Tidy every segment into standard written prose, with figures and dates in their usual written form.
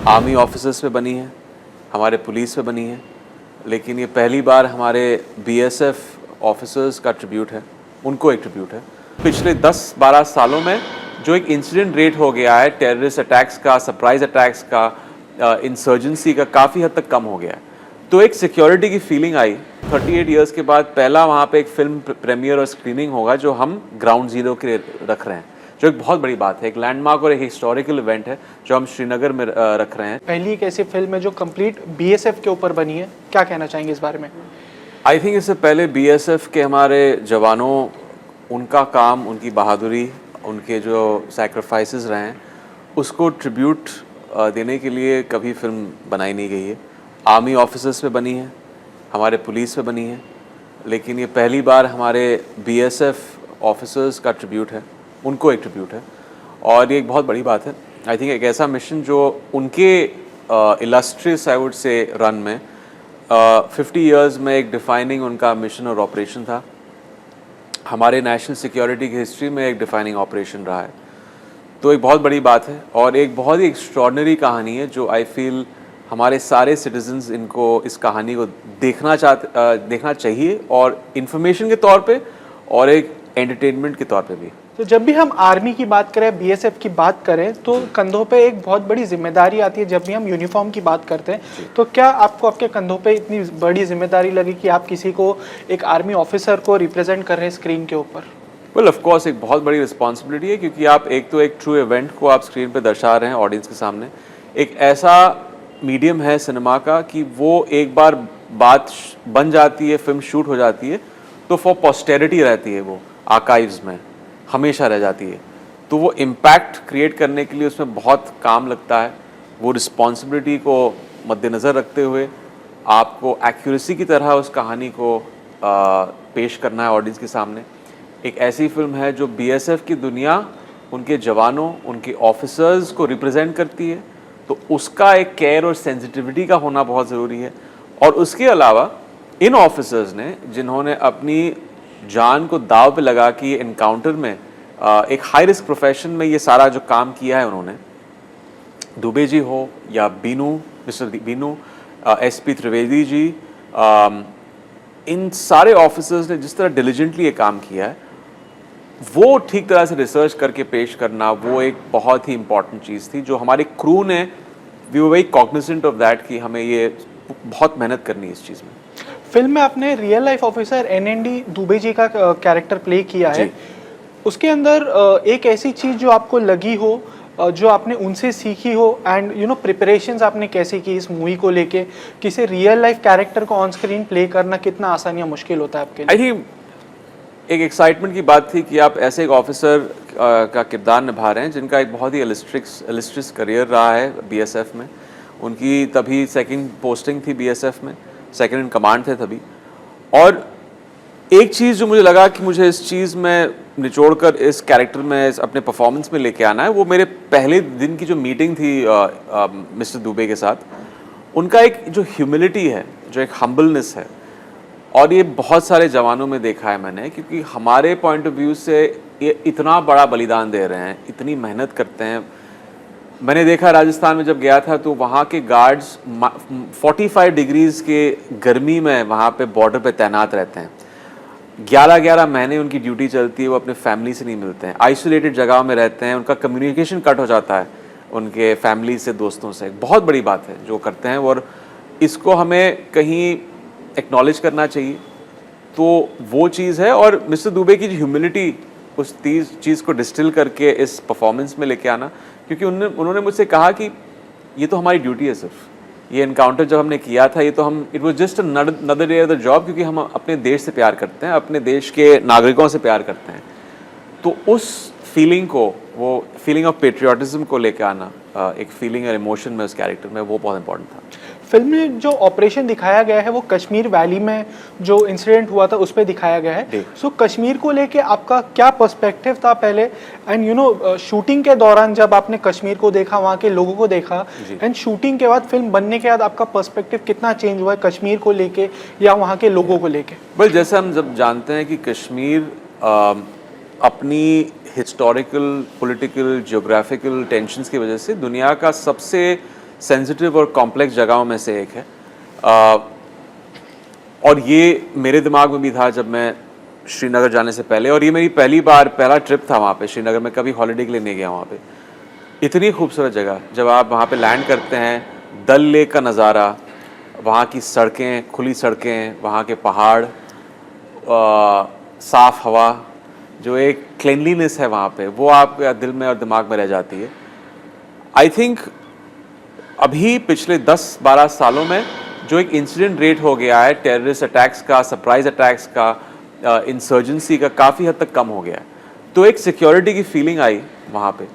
Army officers पे बनी है, हमारे पुलिस पे बनी है, लेकिन ये पहली बार हमारे बीएसएफ ऑफिसर्स का ट्रिब्यूट है, उनको एक ट्रिब्यूट है। पिछले 10-12 सालों में जो एक इंसिडेंट रेट हो गया है टेररिस्ट अटैक्स का, सरप्राइज अटैक्स का, इंसर्जेंसी का, काफ़ी हद तक कम हो गया है। तो एक सिक्योरिटी की फीलिंग आई। 38 इयर्स के बाद पहला वहाँ पे एक फिल्म प्रीमियर और स्क्रीनिंग होगा जो हम ग्राउंड जीरो के रख रहे हैं, जो एक बहुत बड़ी बात है, एक लैंडमार्क और एक हिस्टोरिकल इवेंट है जो हम श्रीनगर में रख रहे हैं। पहली एक ऐसी फिल्म है जो कंप्लीट बीएसएफ के ऊपर बनी है, क्या कहना चाहेंगे इस बारे में? आई थिंक इससे पहले बीएसएफ के हमारे जवानों, उनका काम, उनकी बहादुरी, उनके जो सैक्रिफाइसेस रहे हैं, उसको ट्रिब्यूट देने के लिए कभी फिल्म बनाई नहीं गई है। आर्मी ऑफिसर्स पे बनी है, हमारे पुलिस पे बनी है, लेकिन ये पहली बार हमारे बीएसएफ ऑफिसर्स का ट्रिब्यूट है, उनको एक ट्रिब्यूट है, और ये एक बहुत बड़ी बात है। आई थिंक एक ऐसा मिशन जो उनके illustrious I would say run में 50 इयर्स में एक डिफाइनिंग उनका मिशन और ऑपरेशन था, हमारे नेशनल सिक्योरिटी की हिस्ट्री में एक डिफाइनिंग ऑपरेशन रहा है। तो एक बहुत बड़ी बात है और एक बहुत ही एक्स्ट्रॉर्डनरी कहानी है जो आई फील हमारे सारे सिटीजन्स इनको, इस कहानी को देखना चाहिए, और इन्फॉर्मेशन के तौर पे और एक एंटरटेनमेंट के तौर पे भी। तो जब भी हम आर्मी की बात करें, बीएसएफ की बात करें, तो कंधों पे एक बहुत बड़ी जिम्मेदारी आती है। जब भी हम यूनिफॉर्म की बात करते हैं, तो क्या आपको आपके कंधों पे इतनी बड़ी जिम्मेदारी लगी कि आप किसी को, एक आर्मी ऑफिसर को रिप्रेजेंट कर रहे हैं स्क्रीन के ऊपर? वेल ऑफ कोर्स एक बहुत बड़ी रिस्पॉन्सिबिलिटी है, क्योंकि आप एक ट्रू इवेंट को आप स्क्रीन पे दर्शा रहे हैं ऑडियंस के सामने। एक ऐसा मीडियम है सिनेमा का कि वो एक बार बात बन जाती है, फिल्म शूट हो जाती है, तो फॉर पोस्टेरिटी रहती है, वो आर्काइव्स में हमेशा रह जाती है। तो वो इम्पैक्ट क्रिएट करने के लिए उसमें बहुत काम लगता है। वो रिस्पॉन्सिबिलिटी को मद्देनज़र रखते हुए आपको एक्यूरेसी की तरह उस कहानी को पेश करना है ऑडियंस के सामने। एक ऐसी फिल्म है जो बीएसएफ की दुनिया, उनके जवानों, उनके ऑफिसर्स को रिप्रेजेंट करती है, तो उसका एक केयर और सेंसिटिविटी का होना बहुत ज़रूरी है। और उसके अलावा इन ऑफिसर्स ने, जिन्होंने अपनी जान को दाव पे लगा कि इनकाउंटर में एक हाई रिस्क प्रोफेशन में ये सारा जो काम किया है उन्होंने, दुबे जी हो या बीनू, मिस्टर बीनू, एसपी त्रिवेदी जी, इन सारे ऑफिसर्स ने जिस तरह डिलीजेंटली ये काम किया है, वो ठीक तरह से रिसर्च करके पेश करना, वो एक बहुत ही इंपॉर्टेंट चीज़ थी जो हमारे क्रू ने, we were very cognizant of that कि हमें ये बहुत मेहनत करनी है इस चीज़ में। फिल्म में आपने real life officer एनएनडी Dubey ji का कैरेक्टर प्ले किया है। उसके अंदर एक ऐसी चीज़ जो आपको लगी हो, जो आपने उनसे सीखी हो, एंड यू नो प्रिपरेशंस आपने कैसे की इस मूवी को लेके, किसी रियल लाइफ कैरेक्टर को ऑन स्क्रीन प्ले करना कितना आसान या मुश्किल होता है आपके लिए? आई थिंक एक एक्साइटमेंट की बात थी कि आप ऐसे एक ऑफिसर का किरदार निभा रहे हैं जिनका एक बहुत ही इलिस्ट्रियस करियर रहा है बीएसएफ में। उनकी तभी सेकंड पोस्टिंग थी बीएसएफ में, सेकंड इन कमांड थे तभी। और एक चीज़ जो मुझे लगा कि मुझे इस चीज़ में निचोड़कर इस कैरेक्टर में अपने परफॉर्मेंस में लेके आना है, वो मेरे पहले दिन की जो मीटिंग थी मिस्टर दुबे के साथ, उनका एक जो ह्यूमिलिटी है, जो एक हम्बलनेस है, और ये बहुत सारे जवानों में देखा है मैंने, क्योंकि हमारे पॉइंट ऑफ व्यू से ये इतना बड़ा बलिदान दे रहे हैं, इतनी मेहनत करते हैं। मैंने देखा राजस्थान में जब गया था तो वहाँ के गार्ड्स 45 डिग्रीज़ के गर्मी में वहाँ पे बॉर्डर पे तैनात रहते हैं। 11-11 महीने उनकी ड्यूटी चलती है, वो अपने फैमिली से नहीं मिलते हैं, आइसोलेटेड जगह में रहते हैं, उनका कम्युनिकेशन कट हो जाता है उनके फैमिली से, दोस्तों से। बहुत बड़ी बात है जो करते हैं, और इसको हमें कहीं एक्नॉलेज करना चाहिए। तो वो चीज़ है, और मिस्टर दुबे की जो ह्यूमिलिटी, उस चीज़ को डिस्टिल करके इस परफॉर्मेंस में लेके आना, क्योंकि उन्होंने मुझसे कहा कि ये तो हमारी ड्यूटी है, सिर्फ ये इनकाउंटर जब हमने किया था, ये तो हम, it was just another day of the job, क्योंकि हम अपने देश से प्यार करते हैं, अपने देश के नागरिकों से प्यार करते हैं। तो उस फीलिंग को, वो फीलिंग ऑफ पेट्रियाटिज्म को लेके आना, एक फीलिंग और इमोशन में उस कैरेक्टर में, वो बहुत इंपॉर्टेंट था। फिल्म में जो ऑपरेशन दिखाया गया है वो कश्मीर वैली में जो इंसिडेंट हुआ था उस पर दिखाया गया है। सो कश्मीर को लेके आपका क्या पर्सपेक्टिव था पहले, एंड यू नो शूटिंग के दौरान जब आपने कश्मीर को देखा, वहाँ के लोगों को देखा, एंड शूटिंग के बाद, फिल्म बनने के बाद आपका पर्सपेक्टिव कितना चेंज हुआ है कश्मीर को लेके या वहाँ के लोगों को लेके? वेल, जैसे हम जब जानते हैं कि कश्मीर अपनी हिस्टोरिकल, पॉलिटिकल, जियोग्राफिकल टेंशन्स की वजह से दुनिया का सबसे सेंसिटिव और कॉम्प्लेक्स जगहों में से एक है। और ये मेरे दिमाग में भी था जब मैं श्रीनगर जाने से पहले, और ये मेरी पहला ट्रिप था वहाँ पे श्रीनगर में, कभी हॉलीडे के लिए नहीं गया वहाँ पे। इतनी खूबसूरत जगह, जब आप वहाँ पे लैंड करते हैं, डल लेक का नज़ारा, वहाँ की सड़कें, खुली सड़कें, वहाँ के पहाड़, साफ़ हवा, जो एक क्लीनलीनेस है वहाँ पे, वो आपके दिल में और दिमाग में रह जाती है। आई थिंक अभी पिछले 10-12 सालों में जो एक इंसिडेंट रेट हो गया है टेररिस्ट अटैक्स का, सरप्राइज अटैक्स का, इंसर्जेंसी का, काफ़ी हद तक कम हो गया है। तो एक सिक्योरिटी की फीलिंग आई वहाँ पे।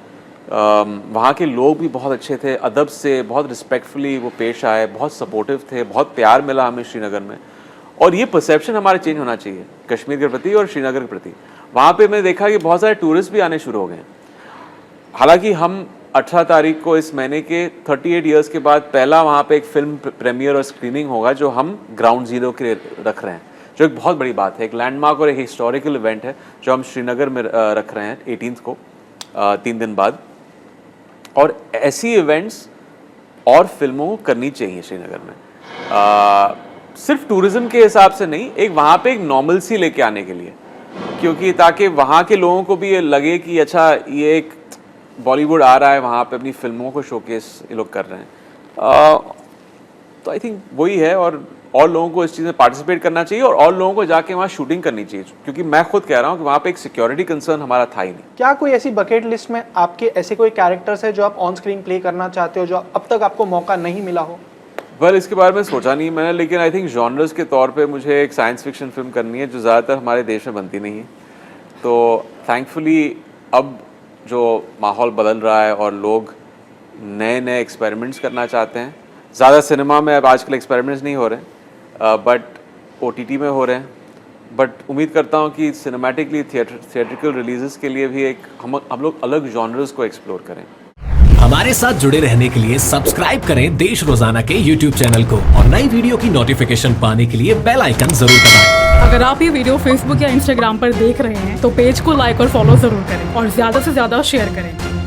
वहाँ के लोग भी बहुत अच्छे थे, अदब से बहुत रिस्पेक्टफुली वो पेश आए, बहुत सपोर्टिव थे, बहुत प्यार मिला हमें श्रीनगर में। और ये परसेप्शन हमारा चेंज होना चाहिए कश्मीर के प्रति और श्रीनगर के प्रति। वहाँ पे मैंने देखा कि बहुत सारे टूरिस्ट भी आने शुरू हो गए हैं। हालांकि हम 18 तारीख को इस महीने के 38 ईयर्स के बाद पहला वहाँ पे एक फिल्म प्रीमियर और स्क्रीनिंग होगा जो हम ग्राउंड ज़ीरो के लिए रख रहे हैं, जो एक बहुत बड़ी बात है, एक लैंडमार्क और एक हिस्टोरिकल इवेंट है जो हम श्रीनगर में रख रहे हैं 18 को, 3 दिन बाद। और ऐसी इवेंट्स और फिल्मों को करनी चाहिए श्रीनगर में, सिर्फ टूरिज्म के हिसाब से नहीं, एक वहाँ पे एक नॉर्मलसी लेके आने के लिए, क्योंकि ताकि वहाँ के लोगों को भी ये लगे कि अच्छा ये एक बॉलीवुड आ रहा है वहाँ पे, अपनी फिल्मों को शोकेस ये लोग कर रहे हैं। तो आई थिंक वही है, और लोगों को इस चीज़ में पार्टिसिपेट करना चाहिए और लोगों को जाके वहाँ शूटिंग करनी चाहिए, क्योंकि मैं खुद कह रहा हूँ कि वहाँ पे एक सिक्योरिटी कंसर्न हमारा था ही नहीं। क्या कोई ऐसी बकेट लिस्ट में आपके ऐसे कोई कैरेक्टर्स है जो आप ऑन स्क्रीन प्ले करना चाहते हो, जो अब तक आपको मौका नहीं मिला हो? वेल, इसके बारे में सोचा नहीं मैंने, लेकिन आई थिंक जॉनर्स के तौर पे मुझे एक साइंस फिक्शन फिल्म करनी है जो ज़्यादातर हमारे देश में बनती नहीं है। तो थैंकफुली अब जो माहौल बदल रहा है और लोग नए नए एक्सपेरिमेंट्स करना चाहते हैं, ज़्यादा सिनेमा में अब आजकल एक्सपेरिमेंट्स नहीं हो रहे, बट OTT में हो रहे हैं। बट उम्मीद करता हूँ कि सिनेमैटिकली थिएट्रिकल रिलीजेस के लिए भी एक हम लोग अलग जॉनर्स को एक्सप्लोर करें। हमारे साथ जुड़े रहने के लिए सब्सक्राइब करें देश रोजाना के YouTube चैनल को, और नई वीडियो की नोटिफिकेशन पाने के लिए बेल आइकन जरूर दबाएं। अगर आप ये वीडियो Facebook या Instagram पर देख रहे हैं तो पेज को लाइक और फॉलो जरूर करें और ज्यादा से ज्यादा शेयर करें।